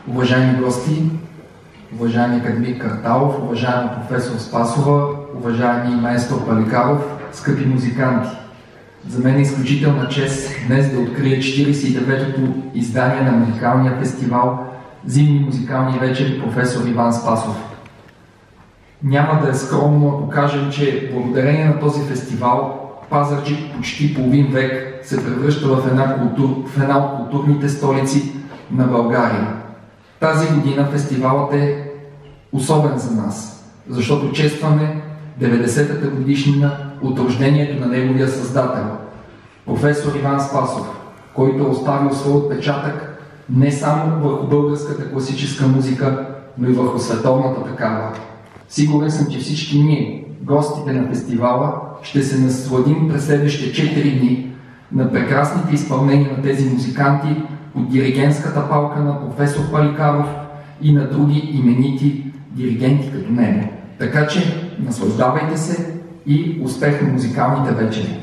Уважаеми гости, уважаеми академик Карталов, уважаема професор Спасова, уважаеми маестро Паликаров, скъпи музиканти! За мен е изключителна чест днес да открия 49-то издание на музикалния фестивал Зимни музикални вечери професор Иван Спасов. Няма да е скромно, ако кажем, че благодарение на този фестивал Пазарджик почти половин век се превръща в една от културните столици на България. Тази година фестивалът е особен за нас, защото честваме 90-та годишнина от рождението на неговия създател, професор Иван Спасов, който е оставил своя отпечатък не само върху българската класическа музика, но и върху световната такава. Сигурен съм, че всички ние, гостите на фестивала, ще се насладим през следващите 4 дни на прекрасните изпълнения на тези музиканти от диригентската палка на професор Паликаров и на други именити диригенти като него. Така че наслаждавайте се и успех на музикалните вечери!